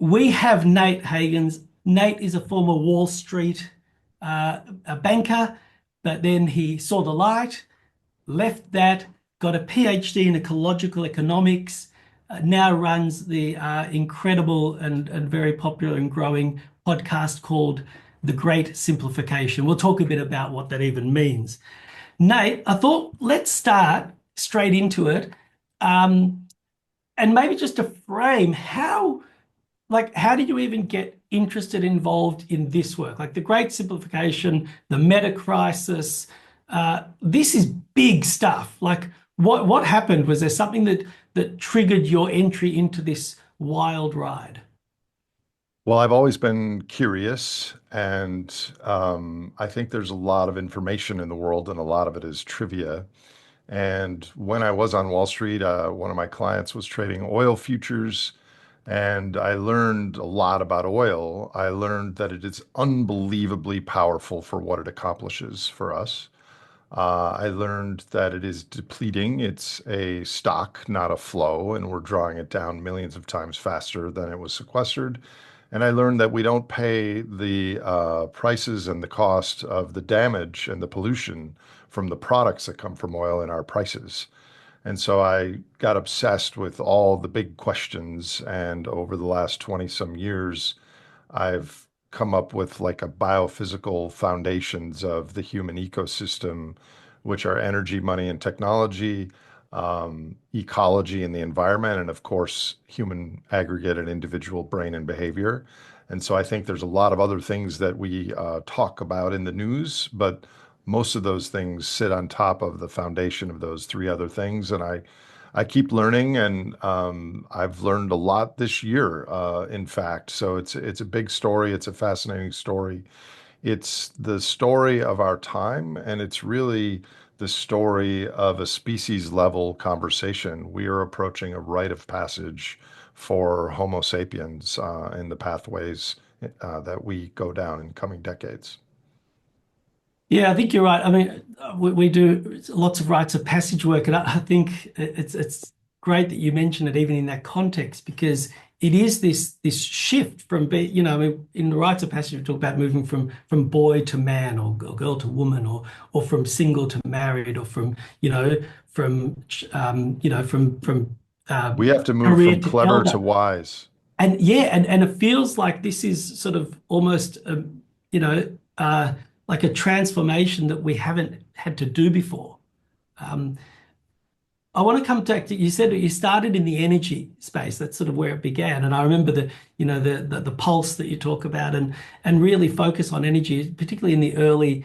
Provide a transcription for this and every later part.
we have Nate Hagens. Nate is a former Wall Street a banker, but then he saw the light, left that, got a PhD in ecological economics, now runs the incredible and very popular and growing podcast called The Great Simplification. We'll talk a bit about what that even means. Nate, I thought let's start straight into it. Um, and maybe just to frame how did you even get interested, involved in this work? Like the Great Simplification, the meta crisis. This is big stuff. Like what happened? Was there something that triggered your entry into this wild ride? Well, I've always been curious, and I think there's a lot of information in the world, and a lot of it is trivia. And when I was on Wall Street, one of my clients was trading oil futures, and I learned a lot about oil. I learned that it is unbelievably powerful for what it accomplishes for us. I learned that it is depleting. It's a stock, not a flow, and we're drawing it down millions of times faster than it was sequestered. And I learned that we don't pay the prices and the cost of the damage and the pollution from the products that come from oil in our prices. And so I got obsessed with all the big questions. And over the last 20 some years, I've come up with like a biophysical foundations of the human ecosystem, which are energy, money, and technology, ecology and the environment, and of course, human aggregate and individual brain and behavior. And so I think there's a lot of other things that we talk about in the news, but most of those things sit on top of the foundation of those three other things. And I keep learning, and I've learned a lot this year, in fact. So it's a big story. It's a fascinating story. It's the story of our time, and it's really the story of a species level conversation. We are approaching a rite of passage for Homo sapiens in the pathways that we go down in coming decades. Yeah, I think you're right. I mean, we do lots of rites of passage work, and I think it's great that you mention it even in that context because it is this shift from in the rites of passage we talk about moving from boy to man or girl to woman or from single to married or from from from We have to move career from to clever to elder. wise. And yeah, and it feels like this is sort of almost you know like a transformation that we haven't had to do before. Um, I want to come back to you said that you started in the energy space. That's sort of where it began. And I remember the pulse that you talk about and really focus on energy, particularly in the early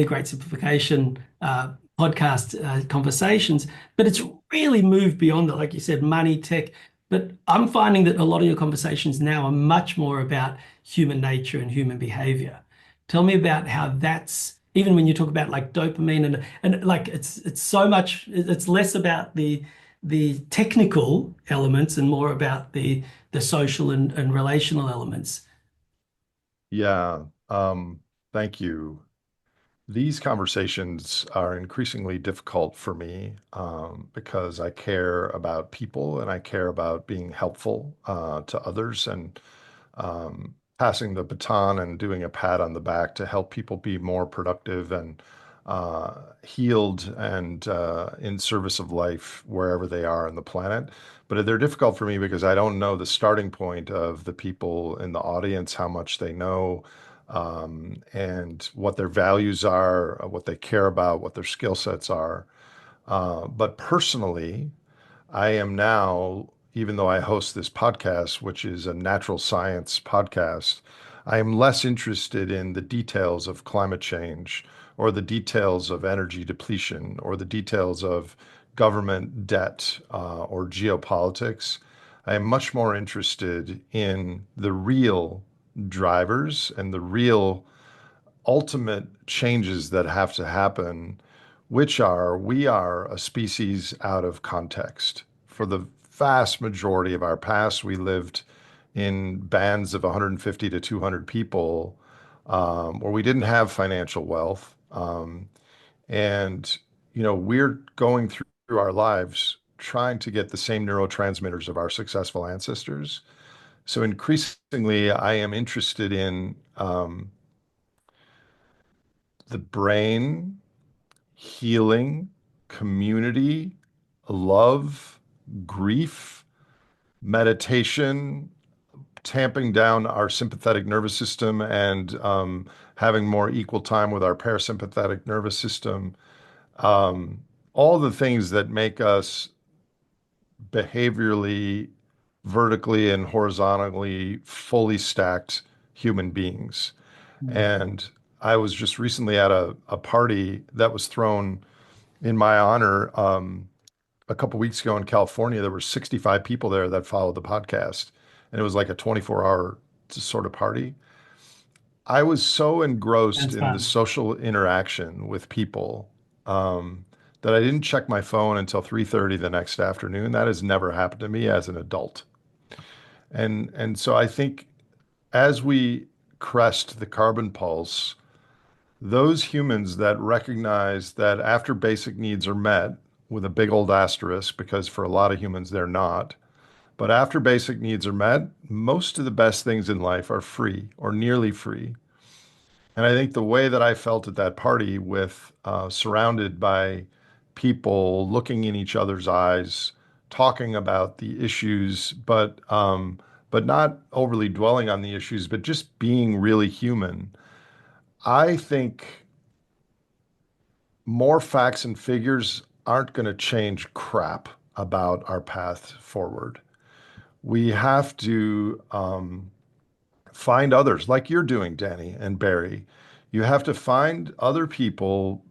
Great Simplification podcast conversations. But it's really moved beyond that, like you said, money, tech. But I'm finding that a lot of your conversations now are much more about human nature and human behavior. Tell me about how that's even when you talk about like dopamine and like it's so much it's less about the technical elements and more about the social and relational elements. Yeah, thank you. These conversations are increasingly difficult for me because I care about people and I care about being helpful to others and passing the baton and doing a pat on the back to help people be more productive and healed and in service of life wherever they are on the planet. But they're difficult for me because I don't know the starting point of the people in the audience, how much they know, and what their values are, what they care about, what their skill sets are. But personally, I am now, even though I host this podcast, which is a natural science podcast, I am less interested in the details of climate change or the details of energy depletion or the details of government debt or geopolitics. I am much more interested in the real drivers and the real ultimate changes that have to happen, which are we are a species out of context. For the vast majority of our past, we lived in bands of 150 to 200 people where we didn't have financial wealth. And, we're going through our lives trying to get the same neurotransmitters of our successful ancestors. So increasingly, I am interested in the brain, healing, community, love, grief, meditation, tamping down our sympathetic nervous system and having more equal time with our parasympathetic nervous system. Um, all the things that make us behaviorally, vertically, and horizontally fully stacked human beings. Mm. And I was just recently at a party that was thrown in my honor a couple weeks ago in California. There were 65 people there that followed the podcast, and it was like a 24-hour sort of party. I was so engrossed Sounds in the fun. social interaction with people that I didn't check my phone until 3:30 the next afternoon. That has never happened to me as an adult. And so I think as we crest the carbon pulse, those humans that recognize that after basic needs are met, with a big old asterisk, because for a lot of humans they're not, but after basic needs are met, most of the best things in life are free or nearly free. And I think the way that I felt at that party, with surrounded by people looking in each other's eyes, talking about the issues, but not overly dwelling on the issues, but just being really human. I think more facts and figures aren't going to change crap about our path forward. We have to find others like you're doing, Danny and Barry. You have to find other people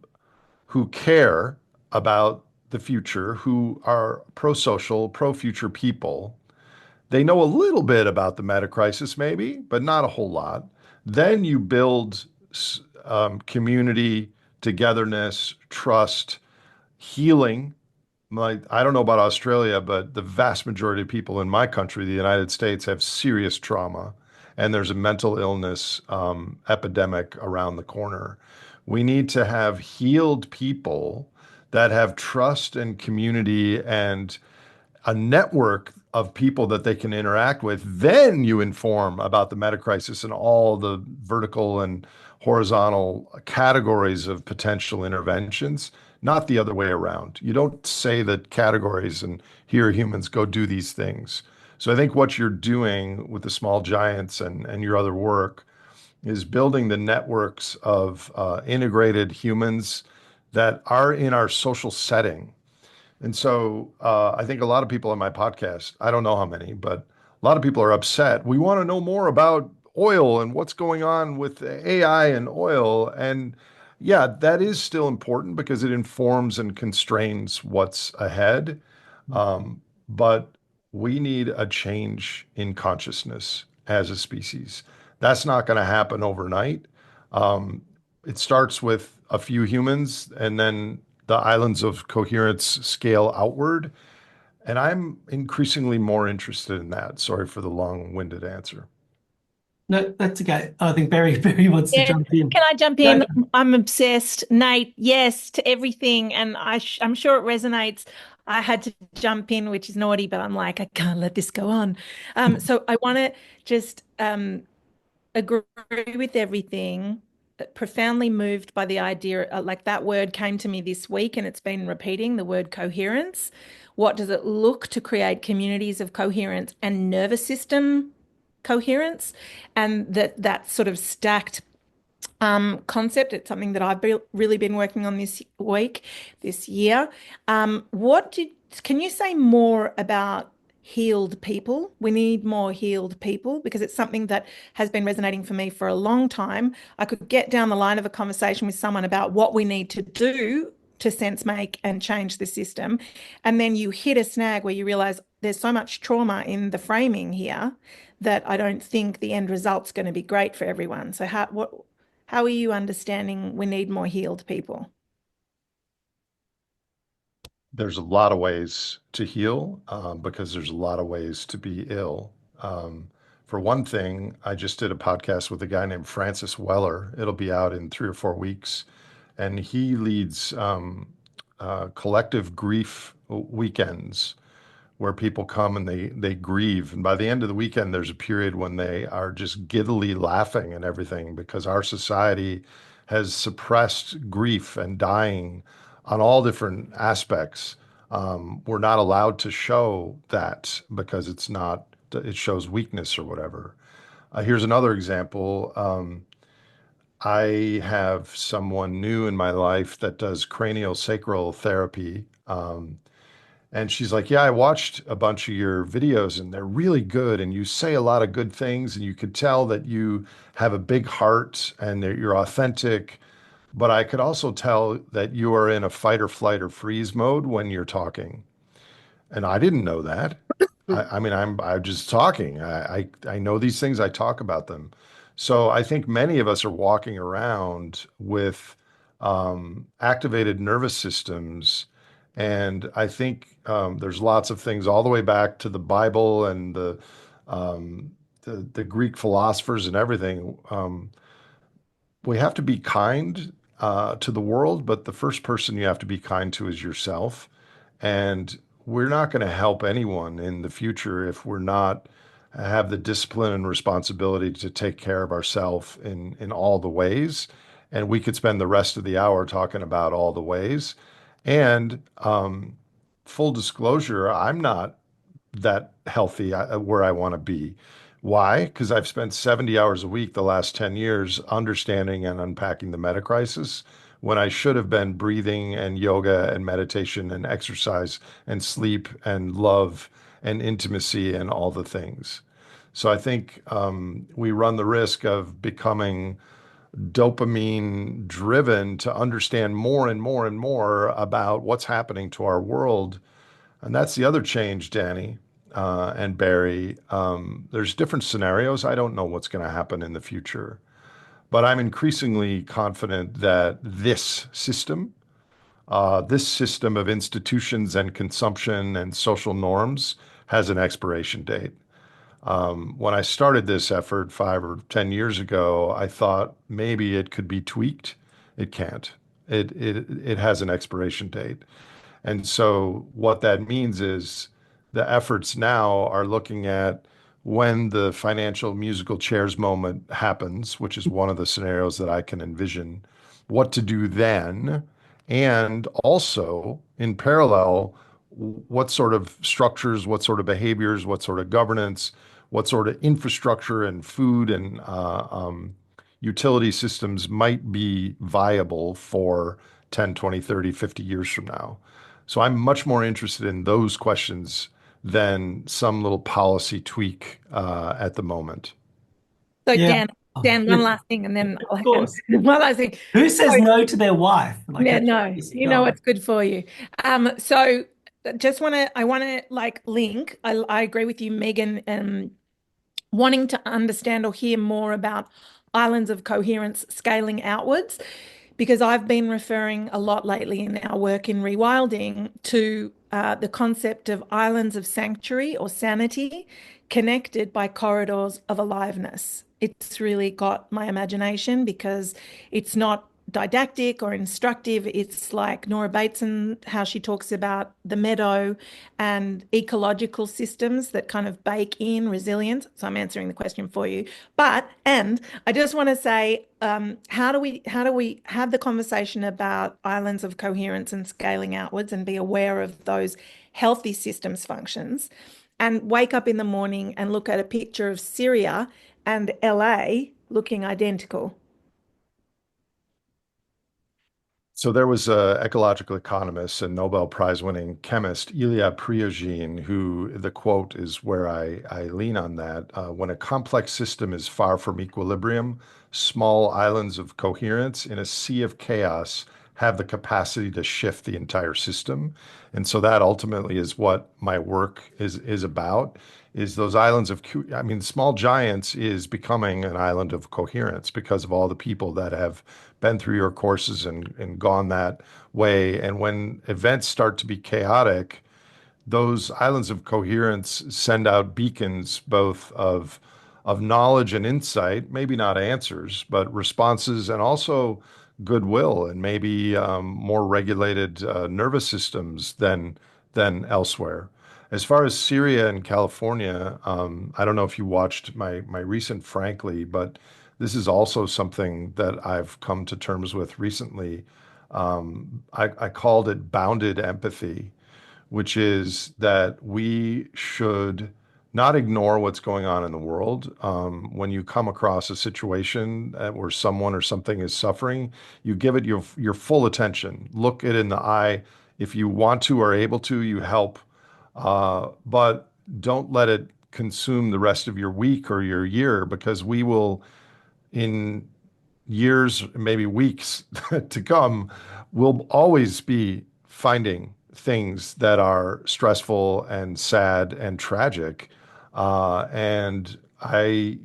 who care about the future, who are pro-social, pro-future people. They know a little bit about the meta crisis, maybe, but not a whole lot. Then you build community, togetherness, trust, healing. Like, I don't know about Australia, but the vast majority of people in my country, the United States, have serious trauma, and there's a mental illness epidemic around the corner. We need to have healed people that have trust and community and a network of people that they can interact with. Then you inform about the meta crisis and all the vertical and horizontal categories of potential interventions, not the other way around. You don't say that categories and here humans go do these things. So I think what you're doing with the small giants and your other work is building the networks of integrated humans that are in our social setting. And so I think a lot of people on my podcast, I don't know how many, but a lot of people are upset. We want to know more about oil and what's going on with AI and oil. And yeah, that is still important because it informs and constrains what's ahead. But we need a change in consciousness as a species. That's not going to happen overnight. Um, it starts with a few humans, and then the islands of coherence scale outward. And I'm increasingly more interested in that. Sorry for the long-winded answer. No, that's okay. I think Barry Barry wants to Yeah, jump in. can I jump Go. in? I'm obsessed. Nate, yes to everything. And I'm sure it resonates. I had to jump in, which is naughty, but I'm like, I can't let this go on. So I want to just agree with everything, profoundly moved by the idea, like that word came to me this week and it's been repeating the word coherence. What does it look to create communities of coherence and nervous system coherence? And that sort of stacked concept. It's something that I've really been working on this week, this year. Can you say more about healed people? We need more healed people because it's something that has been resonating for me for a long time. I could get down the line of a conversation with someone about what we need to do to sense make and change the system. And then you hit a snag where you realize there's so much trauma in the framing here that I don't think the end result's going to be great for everyone. So how are you understanding we need more healed people? There's a lot of ways to heal because there's a lot of ways to be ill. For one thing, I just did a podcast with a guy named Francis Weller. It'll be out in 3 or 4 weeks. And he leads collective grief weekends where people come and they grieve. And by the end of the weekend, there's a period when they are just giddily laughing and everything because our society has suppressed grief and dying on all different aspects. We're not allowed to show that because it shows weakness or whatever. Here's another example. I have someone new in my life that does cranial sacral therapy. And she's like, yeah, I watched a bunch of your videos and they're really good. And you say a lot of good things and you could tell that you have a big heart and that you're authentic. But I could also tell that you are in a fight or flight or freeze mode when you're talking. And I didn't know that. I mean, I'm just talking. I know these things. I talk about them. So I think many of us are walking around with activated nervous systems, and I think there's lots of things all the way back to the Bible and the Greek philosophers and everything. We have to be kind to the world, but the first person you have to be kind to is yourself. And we're not going to help anyone in the future if we're not have the discipline and responsibility to take care of ourselves in all the ways. And we could spend the rest of the hour talking about all the ways. And full disclosure, I'm not that healthy where I want to be. Why? Because I've spent 70 hours a week the last 10 years understanding and unpacking the meta crisis when I should have been breathing and yoga and meditation and exercise and sleep and love and intimacy and all the things. So I think we run the risk of becoming dopamine driven to understand more and more and more about what's happening to our world. And that's the other change, Danny and Barry. There's different scenarios. I don't know what's going to happen in the future, but I'm increasingly confident that this system of institutions and consumption and social norms has an expiration date. When I started this effort 5 or 10 years ago, I thought maybe it could be tweaked. It can't. It has an expiration date. And so what that means is the efforts now are looking at when the financial musical chairs moment happens, which is one of the scenarios that I can envision, what to do then, and also in parallel, what sort of structures, what sort of behaviors, what sort of governance, what sort of infrastructure and food and utility systems might be viable for 10, 20, 30, 50 years from now. So I'm much more interested in those questions than some little policy tweak at the moment. So Yeah. Dan, Yeah, one last thing, and then of course. one last thing. Who says no to their wife? Like, Yeah, that's no, just you know gone. what's good for you. So I want to like link. I agree with you, Megan, wanting to understand or hear more about islands of coherence scaling outwards, because I've been referring a lot lately in our work in rewilding to the concept of islands of sanctuary or sanity connected by corridors of aliveness. It's really got my imagination because it's not didactic or instructive. It's like Nora Bateson, how she talks about the meadow and ecological systems that kind of bake in resilience. So I'm answering the question for you. And I just want to say, how do we have the conversation about islands of coherence and scaling outwards and be aware of those healthy systems functions, and wake up in the morning and look at a picture of Syria and LA looking identical? So there was a ecological economist and Nobel Prize winning chemist, Ilya Prigogine, who the quote is where I lean on that. When a complex system is far from equilibrium, small islands of coherence in a sea of chaos have the capacity to shift the entire system. And so that ultimately is what my work is about, is those islands of, I mean, Small Giants is becoming an island of coherence because of all the people that have been through your courses and gone that way. And when events start to be chaotic, those islands of coherence send out beacons both of knowledge and insight, maybe not answers, but responses and also goodwill and maybe more regulated nervous systems than elsewhere. As far as Syria and California, I don't know if you watched my recent Frankly, but this is also something that I've come to terms with recently. I called it bounded empathy, which is that we should not ignore what's going on in the world. When you come across a situation where someone or something is suffering, you give it your full attention. Look it in the eye. If you want to or able to, you help. But don't let it consume the rest of your week or your year, because we will, in years, maybe weeks to come, we'll always be finding things that are stressful and sad and tragic. And I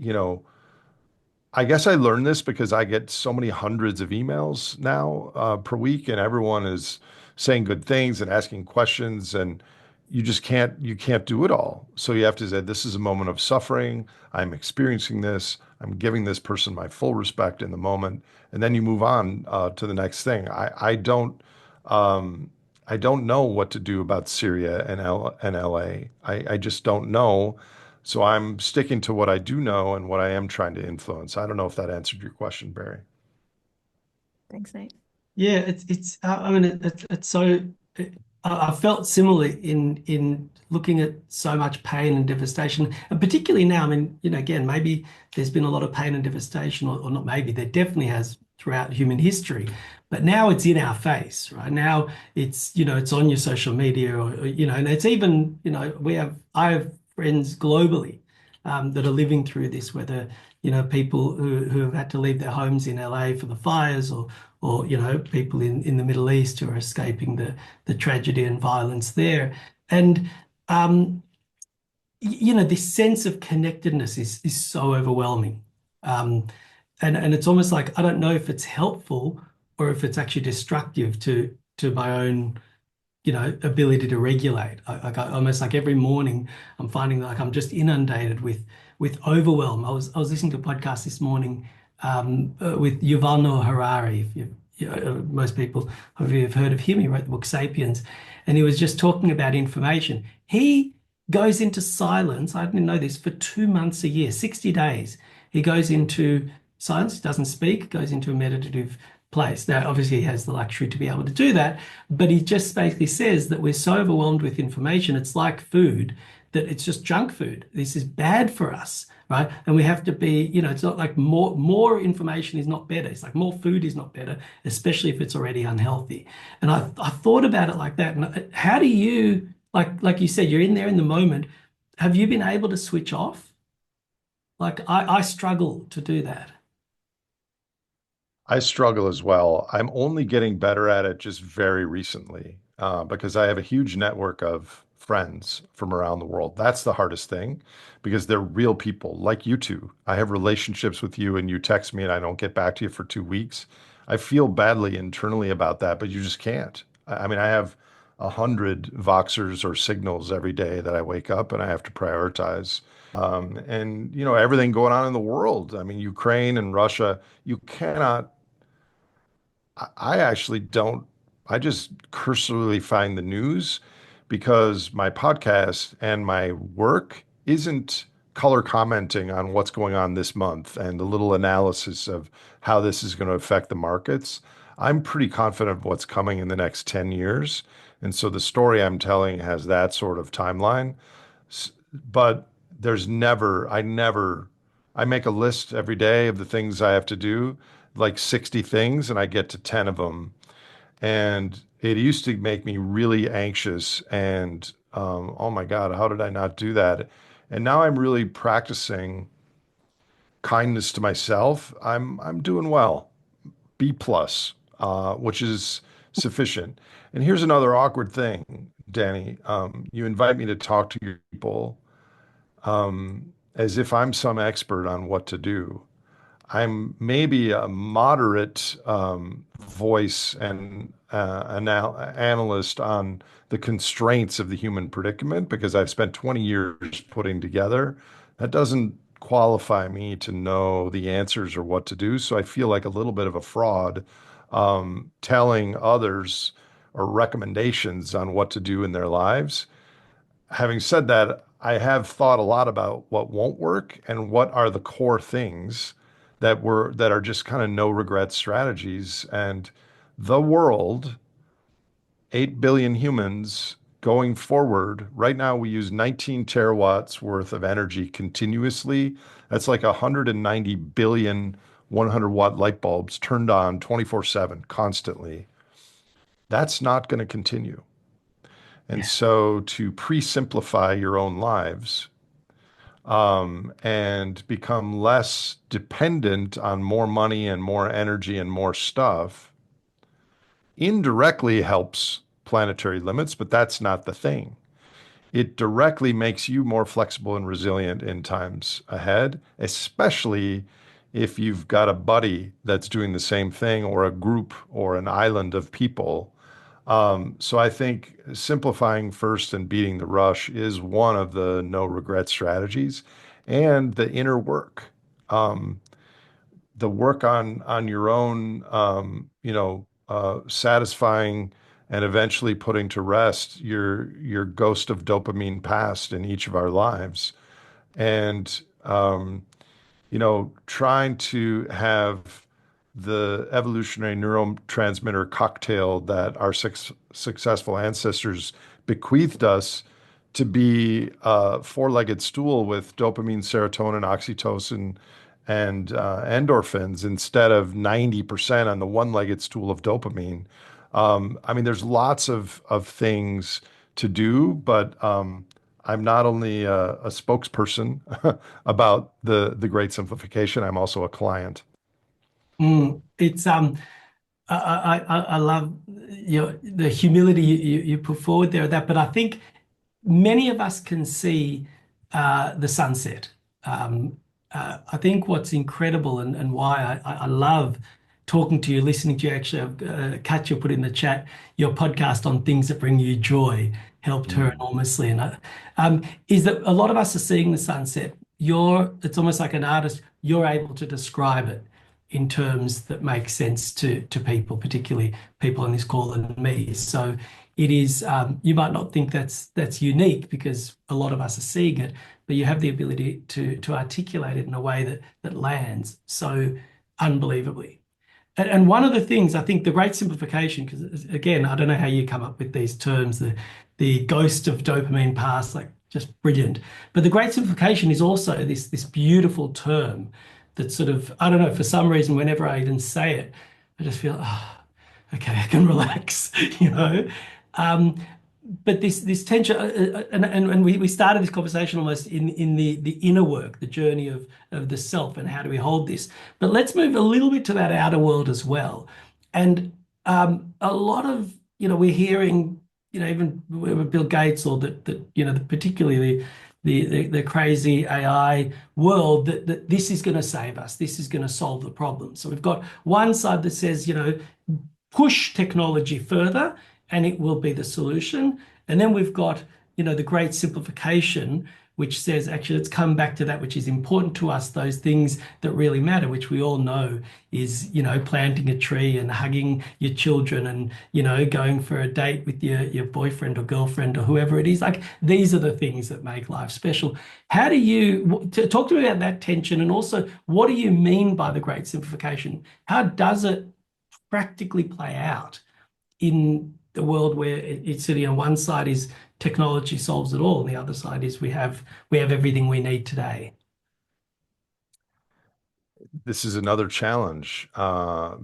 guess I learned this because I get so many hundreds of emails now per week, and everyone is saying good things and asking questions, and you can't do it all. So you have to say, this is a moment of suffering. I'm experiencing this. I'm giving this person my full respect in the moment, and then you move on to the next thing. I don't know what to do about Syria and LA. I just don't know. So I'm sticking to what I do know and what I am trying to influence. I don't know if that answered your question, Barry. Thanks, Nate. Yeah, it's I mean it's so I felt similarly in looking at so much pain and devastation, and particularly now. I mean, again, maybe there's been a lot of pain and devastation, or not maybe, there definitely has throughout human history, but now it's in our face, right? Now it's on your social media, or and it's even, I have friends globally that are living through this, whether people who have had to leave their homes in LA for the fires, or people in the Middle East who are escaping the tragedy and violence there. And this sense of connectedness is so overwhelming. And it's almost like I don't know if it's helpful or if it's actually destructive to my own ability to regulate. Almost like every morning I'm finding like I'm just inundated with overwhelm. I was listening to a podcast this morning with Yuval Noah Harari. If most people hopefully have heard of him. He wrote the book Sapiens, and he was just talking about information. He goes into silence. I didn't know this, for 2 months a year, 60 days. He goes into silence, doesn't speak, goes into a meditative place. Now, obviously, he has the luxury to be able to do that, but he just basically says that we're so overwhelmed with information, it's like food, that it's just junk food. This is bad for us, right? And we have to be, it's not like more information is not better. It's like more food is not better, especially if it's already unhealthy. And I thought about it like that. And how do you, like you said, you're in there in the moment. Have you been able to switch off? Like I struggle to do that. I struggle as well. I'm only getting better at it just very recently because I have a huge network of friends from around the world. That's the hardest thing because they're real people like you two. I have relationships with you and you text me and I don't get back to you for 2 weeks. I feel badly internally about that, but you just can't. I mean, I have 100 Voxers or signals every day that I wake up and I have to prioritize. And everything going on in the world. I mean, Ukraine and Russia, you cannot. I actually don't. I just cursorily find the news because my podcast and my work isn't color commenting on what's going on this month and the little analysis of how this is going to affect the markets. I'm pretty confident of what's coming in the next 10 years. And so the story I'm telling has that sort of timeline. But I make a list every day of the things I have to do, like 60 things, and I get to 10 of them. And it used to make me really anxious and, oh my God, how did I not do that? And now I'm really practicing kindness to myself. I'm doing well, B plus, which is sufficient. And here's another awkward thing, Danny. You invite me to talk to your people as if I'm some expert on what to do. I'm maybe a moderate voice and analyst on the constraints of the human predicament because I've spent 20 years putting together. That doesn't qualify me to know the answers or what to do. So I feel like a little bit of a fraud telling others or recommendations on what to do in their lives. having said that, I have thought a lot about what won't work and what are the core things that are just kind of no regret strategies. And the world, 8 billion humans going forward, right now we use 19 terawatts worth of energy continuously. That's like 190 billion 100-watt light bulbs turned on 24/7 constantly. That's not going to continue. And Yeah. so to pre-simplify your own lives, and become less dependent on more money and more energy and more stuff indirectly helps planetary limits, but that's not the thing. It directly makes you more flexible and resilient in times ahead, especially if you've got a buddy that's doing the same thing or a group or an island of people. So I think simplifying first and beating the rush is one of the no regret strategies, and the inner work. Um, the work on your own, satisfying and eventually putting to rest your ghost of dopamine past in each of our lives, and trying to have the evolutionary neurotransmitter cocktail that our successful ancestors bequeathed us to be a four-legged stool with dopamine, serotonin, oxytocin, and endorphins instead of 90% on the one-legged stool of dopamine. I mean, there's lots of things to do, but I'm not only a spokesperson about the Great Simplification, I'm also a client. It's I love the humility you put forward there, that, but I think many of us can see the sunset. I think what's incredible, and why I love talking to you, listening to you. Actually, Katja put in the chat your podcast on things that bring you joy helped her Mm. enormously, and is that a lot of us are seeing the sunset. It's almost like an artist. You're able to describe it in terms that make sense to people, particularly people on this call and me. So it is, you might not think that's unique because a lot of us are seeing it, but you have the ability to articulate it in a way that lands so unbelievably. And one of the things I think the great simplification, because again, I don't know how you come up with these terms, the ghost of dopamine past, like just brilliant. But the great simplification is also this beautiful term that sort of, I don't know, for some reason, whenever I even say it, I just feel, oh, okay, I can relax, you know. Um, but this tension, and we started this conversation almost in the inner work, the journey of the self, and how do we hold this. But let's move a little bit to that outer world as well. And a lot of, we're hearing, even with Bill Gates, or that particularly the crazy AI world, that this is going to save us, this is going to solve the problem. So we've got one side that says, push technology further and it will be the solution. And then we've got, the great simplification, which says, actually, let's come back to that which is important to us, those things that really matter, which we all know is, planting a tree and hugging your children and, going for a date with your boyfriend or girlfriend or whoever it is. Like, these are the things that make life special. How do you talk to me about that tension? And also, what do you mean by the great simplification? How does it practically play out in the world where it's sitting on one side is technology solves it all, and the other side is we have everything we need today? This is another challenge,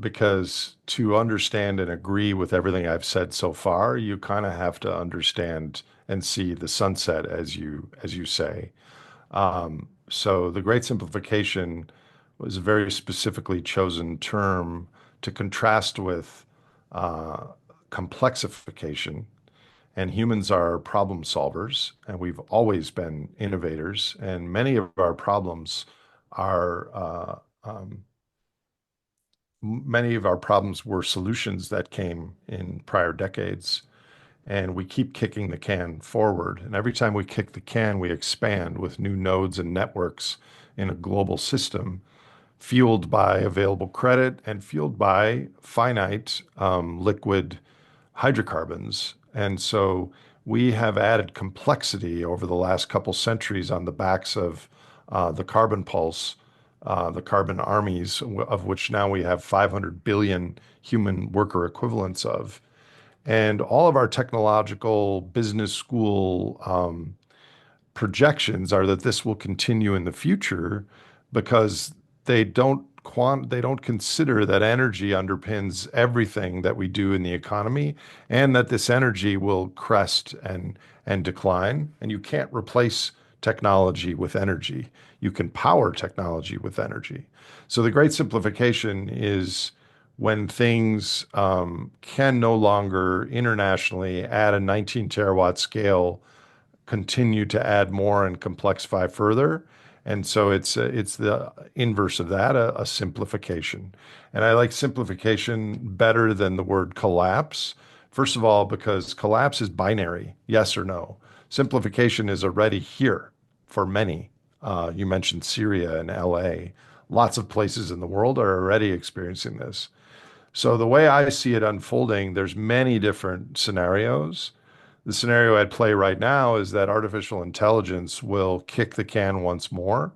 because to understand and agree with everything I've said so far, you kind of have to understand and see the sunset, as you say. So the Great Simplification was a very specifically chosen term to contrast with uh, complexification. And humans are problem solvers, and we've always been innovators. And many of our problems are many of our problems were solutions that came in prior decades. And we keep kicking the can forward. And every time we kick the can, we expand with new nodes and networks in a global system, fueled by available credit and fueled by finite liquid hydrocarbons. And so we have added complexity over the last couple centuries on the backs of the carbon pulse, the carbon armies, of which now we have 500 billion human worker equivalents of. And all of our technological business school projections are that this will continue in the future because they don't consider that energy underpins everything that we do in the economy, and that this energy will crest and decline, and you can't replace technology with energy. You can power technology with energy. So the great simplification is when things can no longer internationally at a 19 terawatt scale continue to add more and complexify further. And so it's the inverse of that, a simplification. And I like simplification better than the word collapse. First of all, because collapse is binary, yes or no. Simplification is already here for many. You mentioned Syria and LA. Lots of places in the world are already experiencing this. So the way I see it unfolding, there's many different scenarios. The scenario at play right now is that artificial intelligence will kick the can once more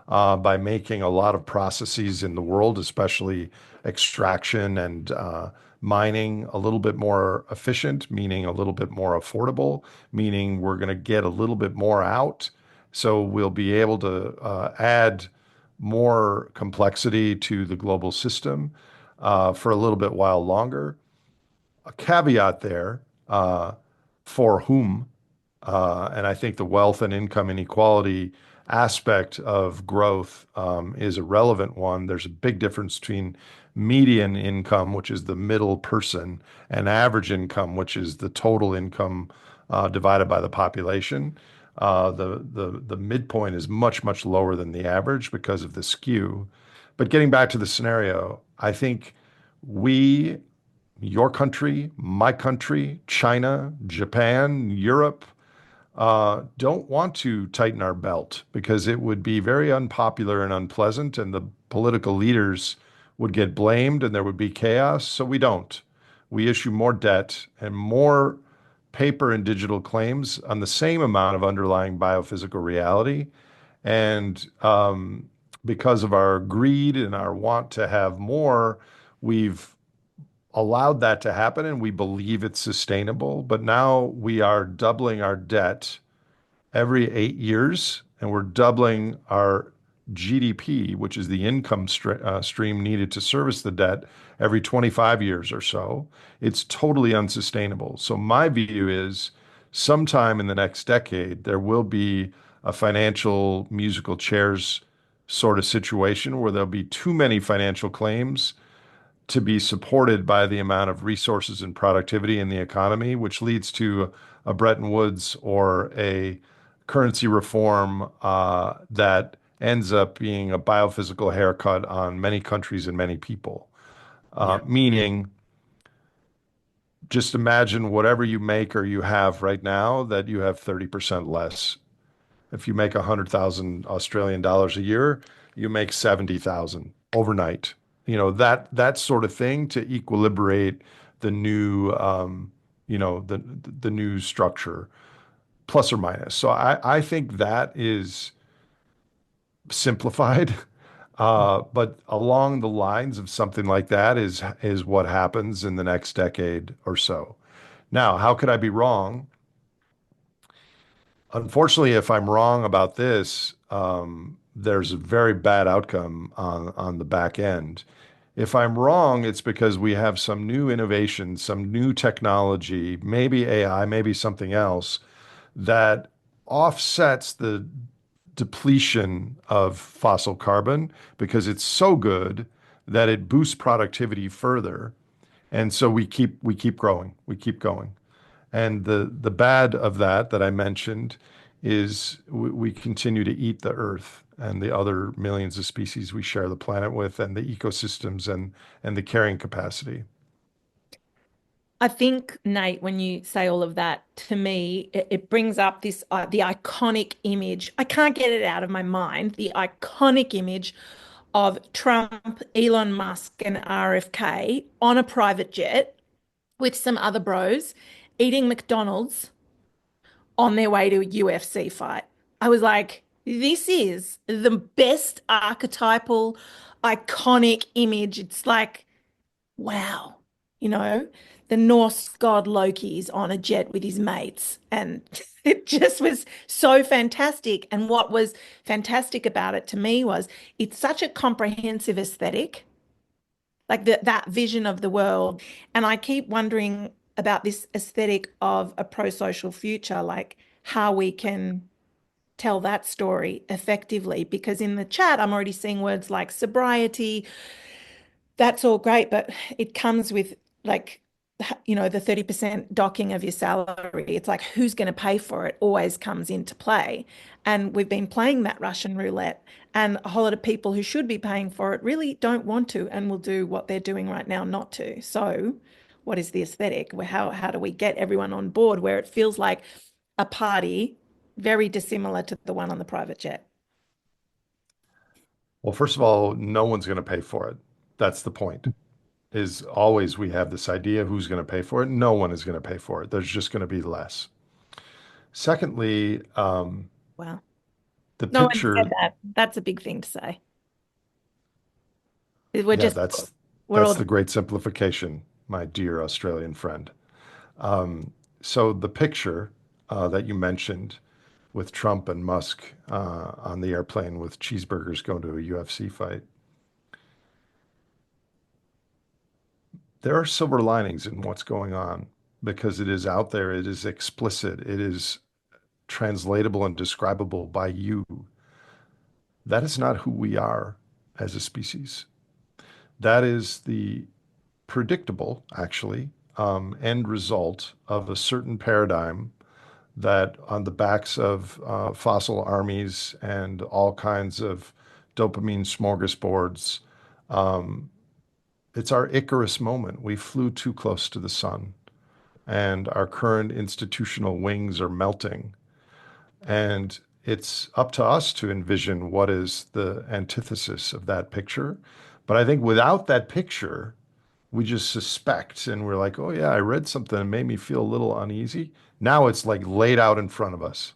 by making a lot of processes in the world, especially extraction and mining, a little bit more efficient, meaning a little bit more affordable, meaning we're going to get a little bit more out. So we'll be able to add more complexity to the global system for a little bit while longer. A caveat there, for whom, and I think the wealth and income inequality aspect of growth is a relevant one. There's a big difference between median income, which is the middle person, and average income, which is the total income divided by the population. The midpoint is much lower than the average because of the skew. But getting back to the scenario, I think we, your country, my country, China, Japan, Europe, don't want to tighten our belt because it would be very unpopular and unpleasant, and the political leaders would get blamed and there would be chaos. So we don't. We issue more debt and more paper and digital claims on the same amount of underlying biophysical reality. And because of our greed and our want to have more, we've allowed that to happen and we believe it's sustainable. But now we are doubling our debt every 8 years, and we're doubling our GDP, which is the income stream needed to service the debt, every 25 years or so. It's totally unsustainable. So my view is sometime in the next decade, there will be a financial musical chairs sort of situation where there'll be too many financial claims to be supported by the amount of resources and productivity in the economy, which leads to a Bretton Woods or a currency reform that ends up being a biophysical haircut on many countries and many people. Meaning, just imagine whatever you make or you have right now, that you have 30% less. If you make 100,000 Australian dollars a year, you make 70,000 overnight. You know, that sort of thing to equilibrate the new, the new structure, plus or minus. So I think that is simplified, but along the lines of something like that is what happens in the next decade or so. Now, how could I be wrong? Unfortunately, if I'm wrong about this, there's a very bad outcome on the back end. If I'm wrong, it's because we have some new innovation, some new technology, maybe AI, maybe something else that offsets the depletion of fossil carbon because it's so good that it boosts productivity further. And so we keep growing, we keep going. And the bad of that I mentioned is we continue to eat the earth and the other millions of species we share the planet with, and the ecosystems and the carrying capacity. I think, Nate, when you say all of that, to me, it brings up this the iconic image. I can't get it out of my mind. The iconic image of Trump, Elon Musk, and RFK on a private jet with some other bros eating McDonald's on their way to a UFC fight. I was like, this is the best archetypal, iconic image. It's like, wow, you know, the Norse god Loki is on a jet with his mates. And it just was so fantastic. And what was fantastic about it to me was it's such a comprehensive aesthetic, like that vision of the world. And I keep wondering about this aesthetic of a pro-social future, like how we can tell that story effectively. Because in the chat, I'm already seeing words like sobriety. That's all great, but it comes with like, the 30% docking of your salary. It's like, who's going to pay for it always comes into play. And we've been playing that Russian roulette, and a whole lot of people who should be paying for it really don't want to and will do what they're doing right now not to. So, what is the aesthetic? How do we get everyone on board where it feels like a party very dissimilar to the one on the private jet? Well, first of all, no one's going to pay for it. That's the point. Is always we have this idea who's going to pay for it. No one is going to pay for it. There's just going to be less. Secondly, Wow. the No one said picture, that. That's a big thing to say. We're yeah, just, that's we're that's all, the great simplification, my dear Australian friend. So the picture that you mentioned with Trump and Musk on the airplane with cheeseburgers going to a UFC fight, there are silver linings in what's going on because it is out there, it is explicit, it is translatable and describable by you. That is not who we are as a species. That is the predictable, actually, end result of a certain paradigm that on the backs of fossil armies and all kinds of dopamine smorgasbords, um, it's our Icarus moment. We flew too close to the sun, and our current institutional wings are melting. And it's up to us to envision what is the antithesis of that picture. But I think without that picture, we just suspect and we're like, oh, yeah, I read something that made me feel a little uneasy. Now it's like laid out in front of us.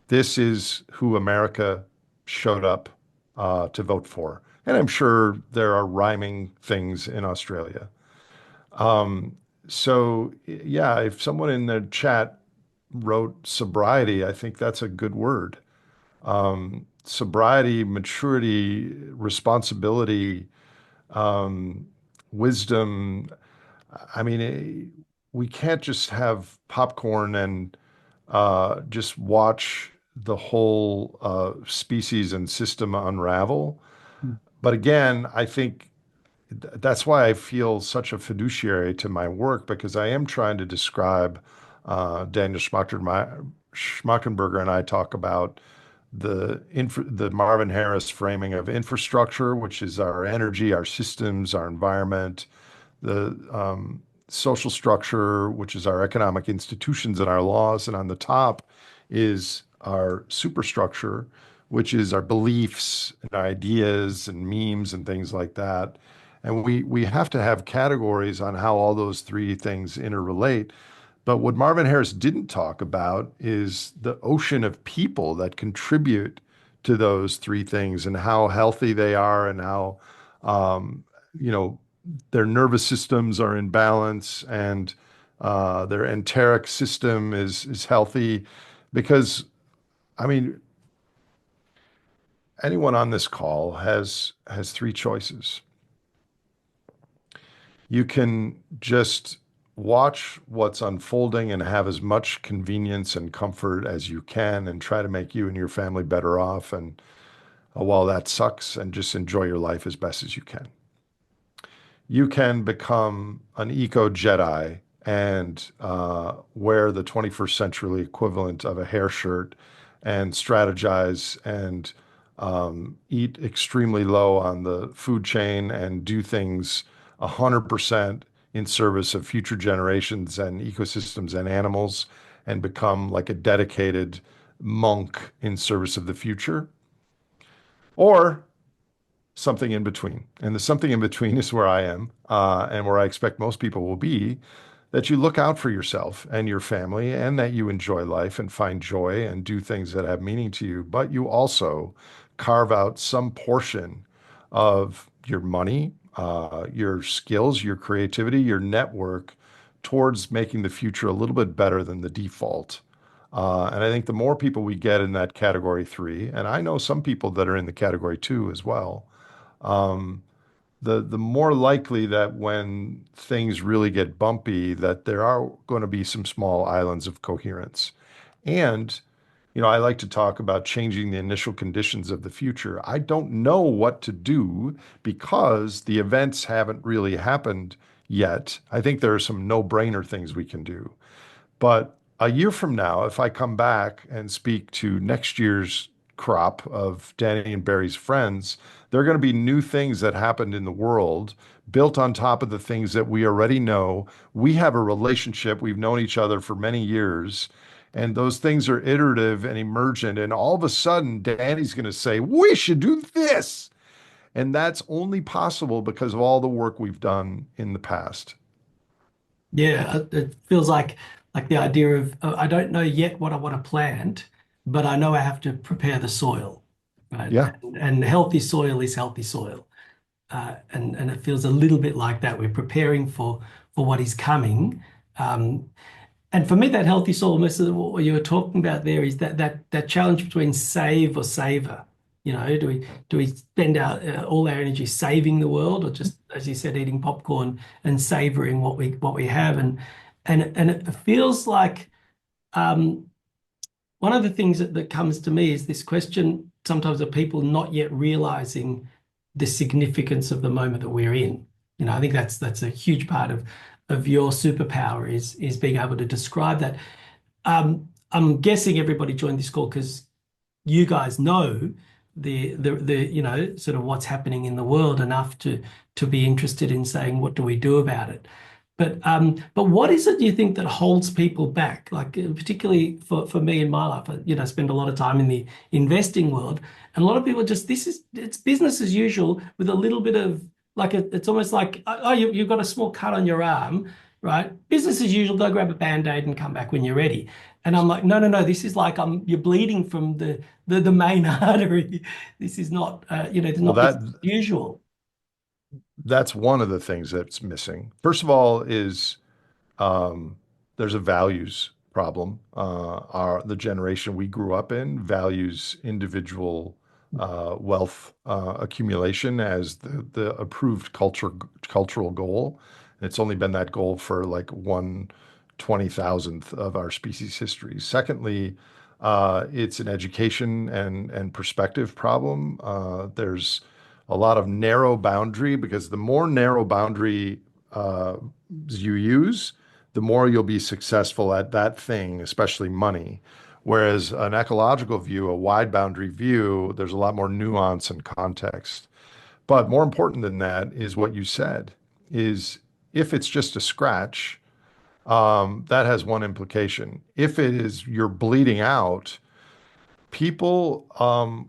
This is who America showed up to vote for. And I'm sure there are rhyming things in Australia. Um, so, yeah, if someone in the chat wrote sobriety, I think that's a good word. Sobriety, maturity, responsibility, um, wisdom. I mean, we can't just have popcorn and just watch the whole species and system unravel. But again, I think that's why I feel such a fiduciary to my work because I am trying to describe Daniel Schmachtenberger and I talk about the Marvin Harris framing of infrastructure, which is our energy, our systems, our environment, the social structure, which is our economic institutions and our laws, and on the top is our superstructure, which is our beliefs and ideas and memes and things like that. And we have to have categories on how all those three things interrelate. But what Marvin Harris didn't talk about is the ocean of people that contribute to those three things and how healthy they are and how, um, you know, their nervous systems are in balance and their enteric system is healthy. Because, I mean, anyone on this call has three choices. You can just watch what's unfolding and have as much convenience and comfort as you can and try to make you and your family better off. And while that sucks, and just enjoy your life as best as you can. You can become an eco Jedi and wear the 21st century equivalent of a hair shirt and strategize and eat extremely low on the food chain and do things 100% in service of future generations and ecosystems and animals and become like a dedicated monk in service of the future, or something in between. And the something in between is where I am and where I expect most people will be. that you look out for yourself and your family and that you enjoy life and find joy and do things that have meaning to you, but you also carve out some portion of your money, your skills, your creativity, your network towards making the future a little bit better than the default. And I think the more people we get in that category three, and I know some people that are in the category two as well, um, the more likely that when things really get bumpy, that there are going to be some small islands of coherence. And, I like to talk about changing the initial conditions of the future. I don't know what to do because the events haven't really happened yet. I think there are some no-brainer things we can do. But a year from now, if I come back and speak to next year's crop of Danny and Barry's friends, there are going to be new things that happened in the world built on top of the things that we already know. We have a relationship. We've known each other for many years. And those things are iterative and emergent. And all of a sudden, Danny's going to say, we should do this. And that's only possible because of all the work we've done in the past. Yeah, it feels like the idea of I don't know yet what I want to plant, but I know I have to prepare the soil, right? Yeah. And healthy soil is healthy soil, and it feels a little bit like that. We're preparing for what is coming, and for me, that healthy soil, almost what you were talking about there, is that challenge between save or savor. Do we spend all our energy saving the world, or just, as you said, eating popcorn and savoring what we have? And it feels like um, one of the things that comes to me is this question sometimes of people not yet realizing the significance of the moment that we're in. I think that's a huge part of your superpower is being able to describe that. I'm guessing everybody joined this call because you guys know the sort of what's happening in the world enough to be interested in saying, what do we do about it? But what is it, do you think, that holds people back? Like, particularly for me in my life, I spend a lot of time in the investing world, and a lot of people just, it's business as usual with a little bit of, like, it's almost like, oh, you've got a small cut on your arm, right? Business as usual, go grab a Band-Aid and come back when you're ready. And I'm like, no, no, no, this is like, you're bleeding from the main artery. This is not, it's Well, not business as usual. that's one of the things that's missing. First of all, is um, there's a values problem. The generation we grew up in values individual wealth accumulation as the approved cultural goal. And it's only been that goal for like 1/20,000th of our species history. Secondly, it's an education and perspective problem. There's a lot of narrow boundary because the more narrow boundary uh, you use, the more you'll be successful at that thing, especially money. Whereas an ecological view, a wide boundary view, there's a lot more nuance and context. But more important than that is what you said, is if it's just a scratch, that has one implication. If it is you're bleeding out, people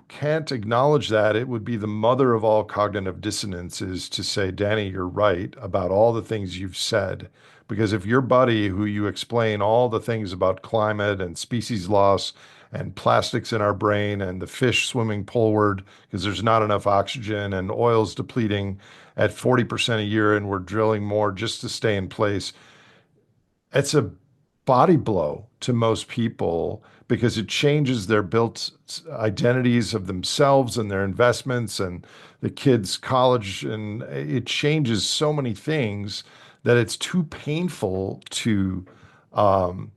can't acknowledge that. It would be the mother of all cognitive dissonances to say, Danny, you're right about all the things you've said. Because if your buddy, who you explain all the things about climate and species loss and plastics in our brain and the fish swimming poleward because there's not enough oxygen and oil's depleting at 40% a year and we're drilling more just to stay in place, it's a body blow to most people because it changes their built identities of themselves and their investments and the kids' college, and it changes so many things that it's too painful um,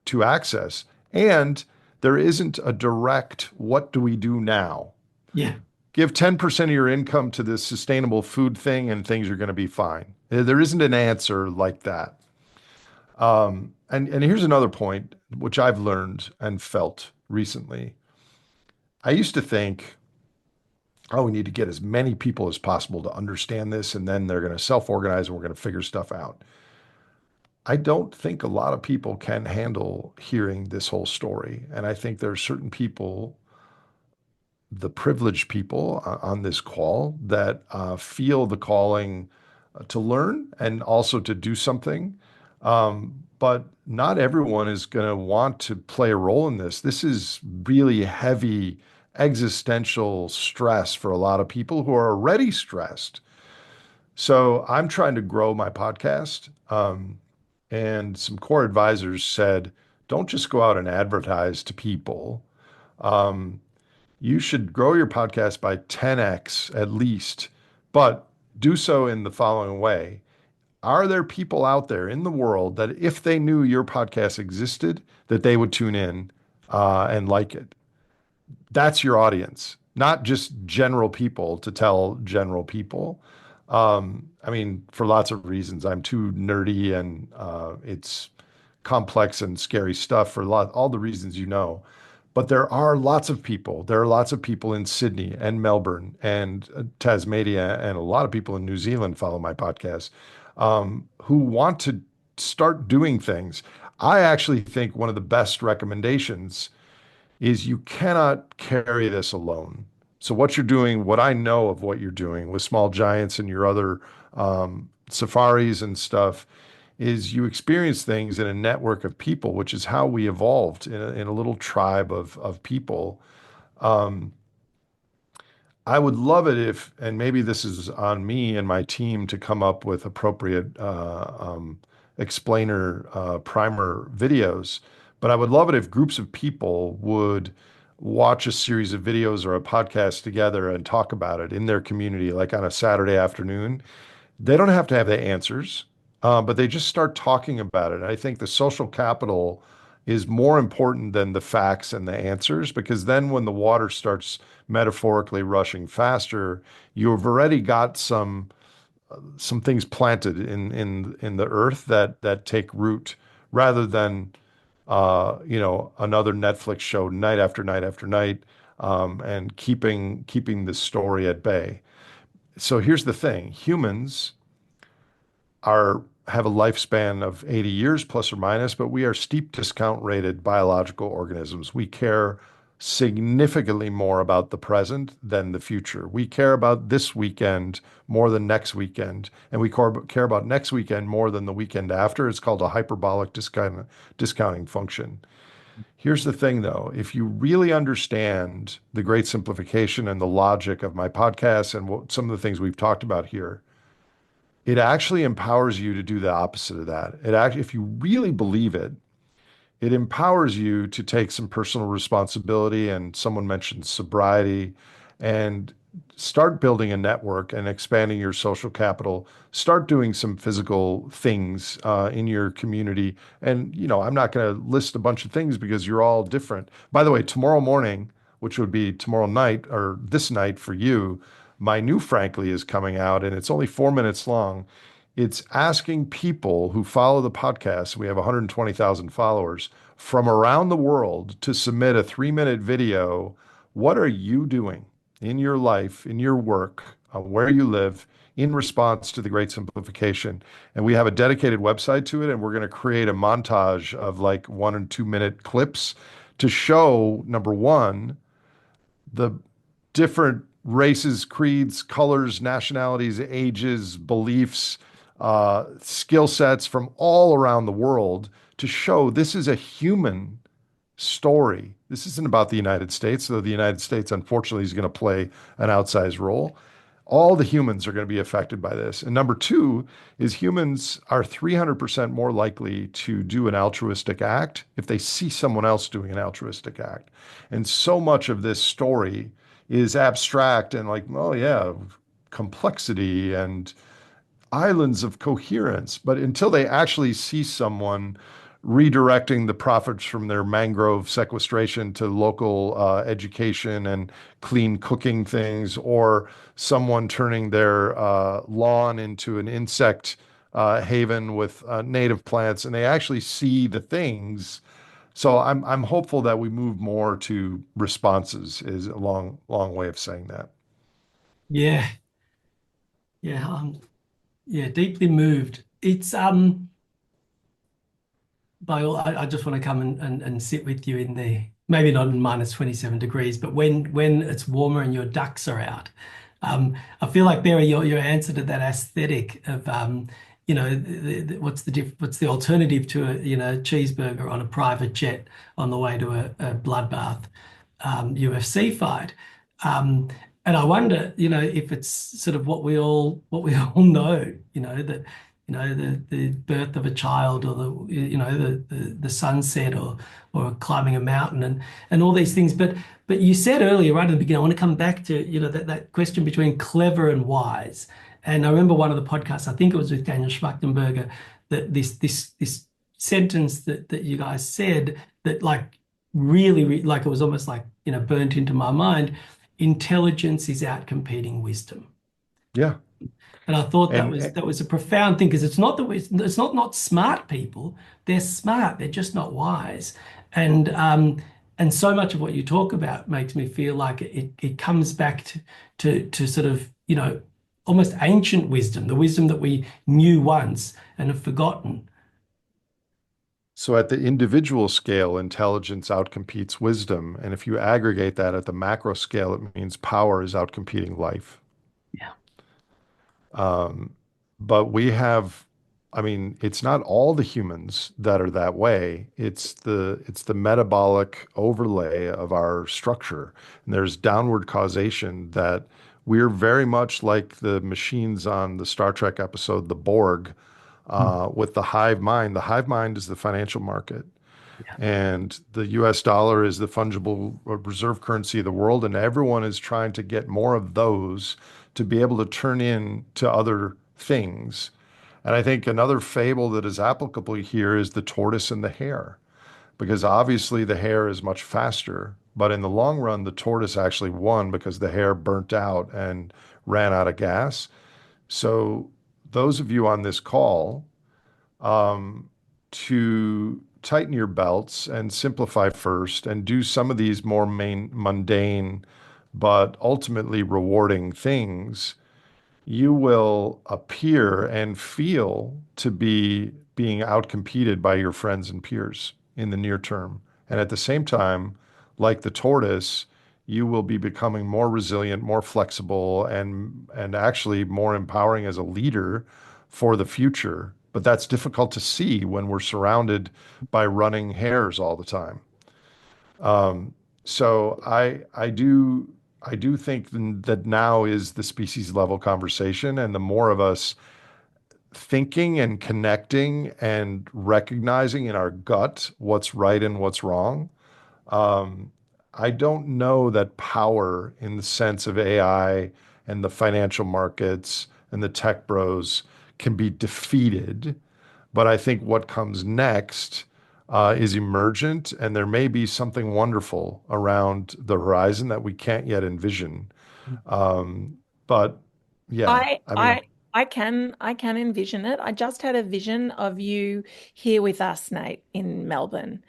to access. And there isn't a direct, what do we do now? Yeah. Give 10% of your income to this sustainable food thing and things are going to be fine. There isn't an answer like that. And here's another point, which I've learned and felt recently. I used to think, oh, we need to get as many people as possible to understand this, and then they're going to self-organize and we're going to figure stuff out. I don't think a lot of people can handle hearing this whole story. And I think there are certain people, the privileged people on this call, that feel the calling to learn and also to do something. But not everyone is going to want to play a role in this. This is really heavy existential stress for a lot of people who are already stressed. So I'm trying to grow my podcast. And some core advisors said, don't just go out and advertise to people. Um, you should grow your podcast by 10x at least, but do so in the following way. Are there people out there in the world that if they knew your podcast existed, that they would tune in and like it? That's your audience, not just general people to tell general people. I mean, for lots of reasons, I'm too nerdy and it's complex and scary stuff for all the reasons you know. But there are lots of people. There are lots of people in Sydney and Melbourne and Tasmania, and a lot of people in New Zealand follow my podcast who want to start doing things. I actually think one of the best recommendations is you cannot carry this alone. So what you're doing, what I know of what you're doing with Small Giants and your other safaris and stuff, is you experience things in a network of people, which is how we evolved in a little tribe of people. Um, I would love it if, and maybe this is on me and my team to come up with appropriate explainer primer videos, but I would love it if groups of people would watch a series of videos or a podcast together and talk about it in their community, like on a Saturday afternoon. They don't have to have the answers, but they just start talking about it. I think the social capital is more important than the facts and the answers, because then when the water starts metaphorically rushing faster, you've already got some things planted in the earth that take root, rather than another Netflix show night after night after night, and keeping the story at bay. So here's the thing: humans are have a lifespan of 80 years plus or minus, but we are steep discount rated biological organisms. We care significantly more about the present than the future. We care about this weekend more than next weekend, and we care about next weekend more than the weekend after. It's called a hyperbolic discounting function. Here's the thing, though. If you really understand the great simplification and the logic of my podcast and some of the things we've talked about here, it actually empowers you to do the opposite of that. If you really believe it, it empowers you to take some personal responsibility, and someone mentioned sobriety, and start building a network and expanding your social capital. Start doing some physical things in your community. And, I'm not going to list a bunch of things because you're all different. By the way, tomorrow morning, which would be tomorrow night or this night for you, my new Frankly is coming out, and it's only 4 minutes long. It's asking people who follow the podcast, we have 120,000 followers, from around the world to submit a 3-minute video. What are you doing in your life, in your work, where you live, in response to the Great Simplification? And we have a dedicated website to it, and we're going to create a montage of like 1 and 2 minute clips to show, number one, the different races, creeds, colors, nationalities, ages, beliefs, skill sets from all around the world, to show this is a human story. This isn't about the United States, though the United States, unfortunately, is going to play an outsized role. All the humans are going to be affected by this. And number two is humans are 300% more likely to do an altruistic act if they see someone else doing an altruistic act. And so much of this story is abstract and like, oh yeah, complexity and islands of coherence. But until they actually see someone redirecting the profits from their mangrove sequestration to local education and clean cooking things, or someone turning their lawn into an insect haven with native plants, and they actually see the things. So I'm hopeful that we move more to responses, is a long way of saying that. Yeah, yeah, yeah, deeply moved. It's by all, I just want to come and sit with you in the, maybe not in minus 27 degrees, but when it's warmer and your ducks are out. I feel like, Barry, your answer to that aesthetic of what's the alternative to a cheeseburger on a private jet on the way to a bloodbath UFC fight. And I wonder, if it's sort of what we all know, that the birth of a child, or the sunset, or climbing a mountain, and all these things. But you said earlier, right at the beginning, I want to come back to that question between clever and wise. And I remember one of the podcasts, I think it was with Daniel Schmachtenberger, that this sentence that you guys said, that like really, like, it was almost like burnt into my mind. Intelligence is outcompeting wisdom. Yeah. And I thought And that was a profound thing, because it's not smart people. They're smart. They're just not wise. And so much of what you talk about makes me feel like it comes back to sort of almost ancient wisdom, the wisdom that we knew once and have forgotten. so at the individual scale, intelligence outcompetes wisdom. And if you aggregate that at the macro scale, it means power is outcompeting life. Yeah. But we have, I mean, it's not all the humans that are that way. It's the metabolic overlay of our structure. And there's downward causation that we're very much like the machines on the Star Trek episode, The Borg, with the hive mind. The hive mind is the financial market. Yeah. And the US dollar is the fungible reserve currency of the world. And everyone is trying to get more of those to be able to turn into other things. And I think another fable that is applicable here is the tortoise and the hare, because obviously the hare is much faster, but in the long run, the tortoise actually won because the hare burnt out and ran out of gas. So those of you on this call, to tighten your belts and simplify first and do some of these more mundane, but ultimately rewarding things, you will appear and feel to be being outcompeted by your friends and peers in the near term. And at the same time, like the tortoise, you will be becoming more resilient, more flexible, and actually more empowering as a leader for the future. But that's difficult to see when we're surrounded by running hares all the time. So I do think that now is the species level conversation, and the more of us thinking and connecting and recognizing in our gut what's right and what's wrong. I don't know that power in the sense of AI and the financial markets and the tech bros can be defeated. But I think what comes next is emergent, and there may be something wonderful around the horizon that we can't yet envision. But yeah, I I mean, I I can envision it. I just had a vision of you here with us, Nate, in Melbourne.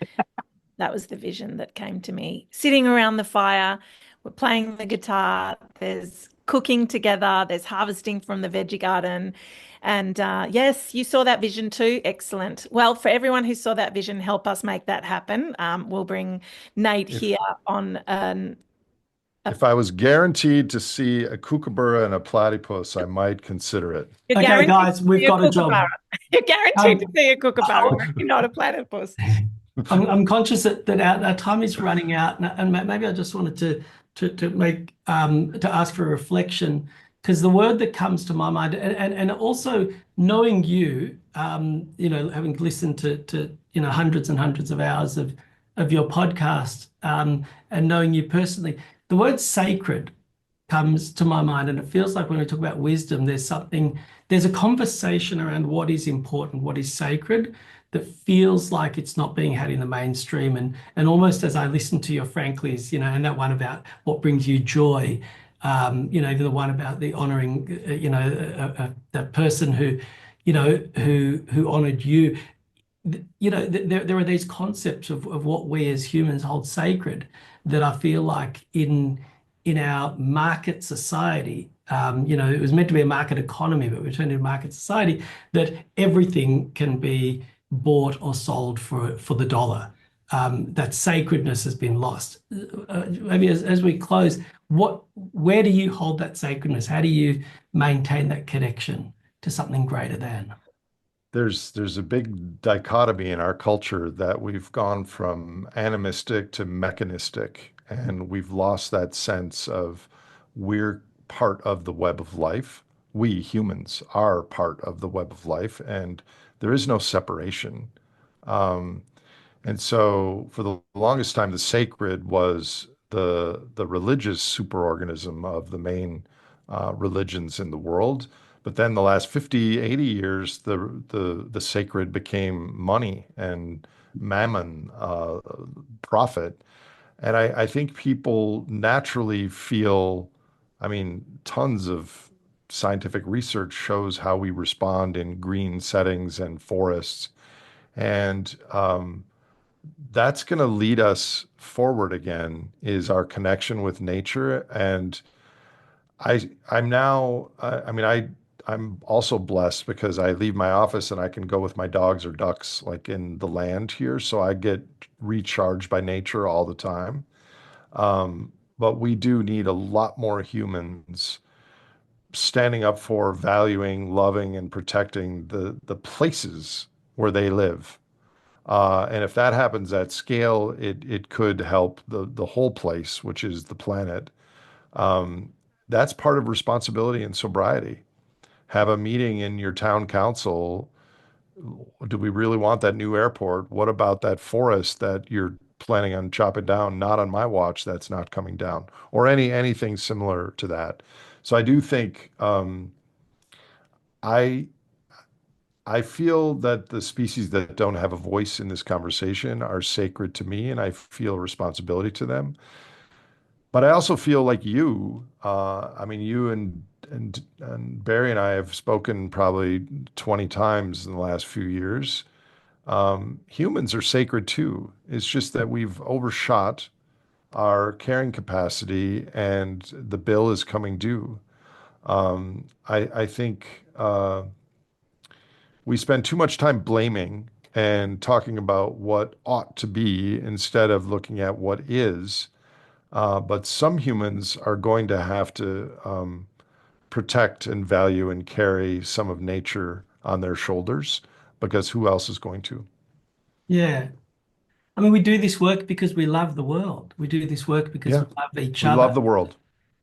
That was the vision that came to me. Sitting around the fire, we're playing the guitar, there's cooking together, there's harvesting from the veggie garden. And yes, you saw that vision too. Excellent. Well, for everyone who saw that vision, help us make that happen. We'll bring Nate if here on a if I was guaranteed to see a kookaburra and a platypus, I might consider it. You're Okay, guaranteed guys, to we've see a got a job. kookaburra. You're guaranteed to Um, see a kookaburra, maybe not a platypus. I'm conscious that our time is running out, and maybe I just wanted to make to ask for a reflection, because the word that comes to my mind, and also knowing you, having listened to hundreds and hundreds of hours of your podcast, and knowing you personally, the word sacred comes to my mind, and it feels like when we talk about wisdom, there's a conversation around what is important, what is sacred, that feels like it's not being had in the mainstream. And almost as I listen to your Franklies, and that one about what brings you joy, the one about the honoring, that person who, who honored you. There are these concepts of what we as humans hold sacred that I feel like in our market society, it was meant to be a market economy, but we turned into a market society, that everything can be bought or sold for the dollar. That sacredness has been lost. Maybe as we close, where do you hold that sacredness? How do you maintain that connection to something greater than? there's a big dichotomy in our culture that we've gone from animistic to mechanistic, and we've lost that sense of we're part of the web of life. We humans are part of the web of life, and there is no separation. Um, and so for the longest time, the sacred was the religious superorganism of the main religions in the world. But then the last 50, 80 years, the sacred became money and mammon, profit. And I think people naturally feel, I mean, tons of scientific research shows how we respond in green settings and forests. And that's going to lead us forward again, is our connection with nature. And I'm now, I mean, I'm also blessed because I leave my office and I can go with my dogs or ducks like in the land here. So I get recharged by nature all the time. But we do need a lot more humans standing up for valuing, loving, and protecting the places where they live. And if that happens at scale, it could help the whole place, which is the planet. Um, that's part of responsibility and sobriety. Have a meeting in your town council. Do we really want that new airport? What about that forest that you're planning on chopping down? Not on my watch, that's not coming down, or anything similar to that. So I do think I I feel that the species that don't have a voice in this conversation are sacred to me, and I feel responsibility to them. But I also feel like you, I mean, you and Barry and I have spoken probably 20 times in the last few years. Humans are sacred too. It's just that we've overshot our carrying capacity, and the bill is coming due. I think we spend too much time blaming and talking about what ought to be instead of looking at what is. But some humans are going to have to protect and value and carry some of nature on their shoulders, because who else is going to? Yeah. I mean, we do this work because we love the world. We do this work because Yeah, we love each we other. love the world.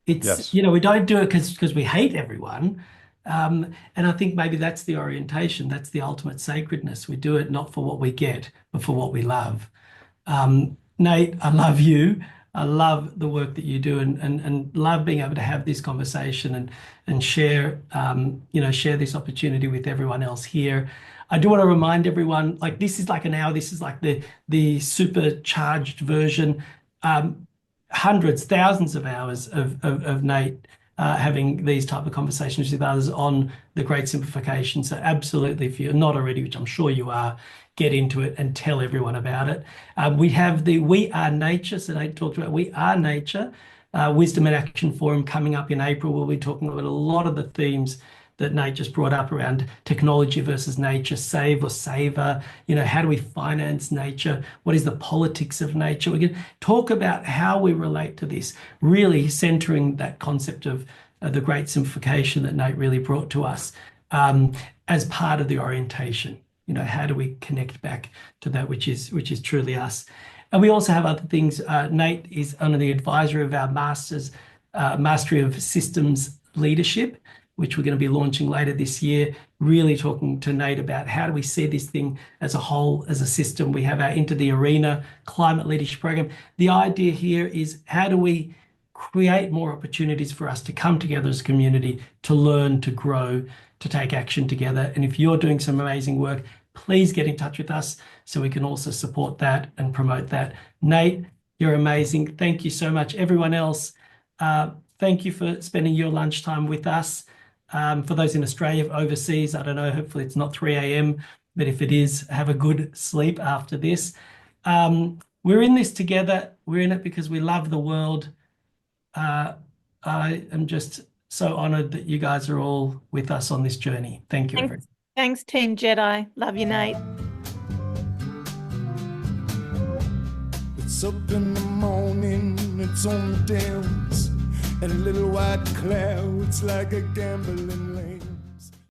It's, Yes. we don't do it because we hate everyone. And I think maybe that's the orientation. That's the ultimate sacredness. We do it not for what we get, but for what we love. Nate, I love you. I love the work that you do, and love being able to have this conversation and share share this opportunity with everyone else here. I do want to remind everyone, like, this is like an hour. This is like the supercharged version. Hundreds, thousands of hours of Nate having these type of conversations with others on the Great Simplification. So absolutely, if you're not already, which I'm sure you are, get into it and tell everyone about it. We have the We Are Nature. So Nate talked about We Are Nature Wisdom and Action Forum coming up in April. We'll be talking about a lot of the themes that Nate just brought up around technology versus nature, save or savor, how do we finance nature? What is the politics of nature? We're going to talk about how we relate to this, really centering that concept of the Great Simplification that Nate really brought to us as part of the orientation. How do we connect back to that which is truly us? And we also have other things. Nate is under the advisory of our Mastery of Systems Leadership, which we're going to be launching later this year, really talking to Nate about how do we see this thing as a whole, as a system. We have our Into the Arena Climate Leadership Program. The idea here is how do we create more opportunities for us to come together as a community, to learn, to grow, to take action together. And if you're doing some amazing work, please get in touch with us so we can also support that and promote that. Nate, you're amazing. Thank you so much. Everyone else, thank you for spending your lunchtime with us. For those in Australia, overseas, I don't know, hopefully it's not 3 a.m., but if it is, have a good sleep after this. We're in this together. We're in it because we love the world. I am just so honored that you guys are all with us on this journey. Thank you, everyone. Thanks, Team Jedi. Love you, Nate. It's up in the morning, it's on the downs, and little white clouds like a gambling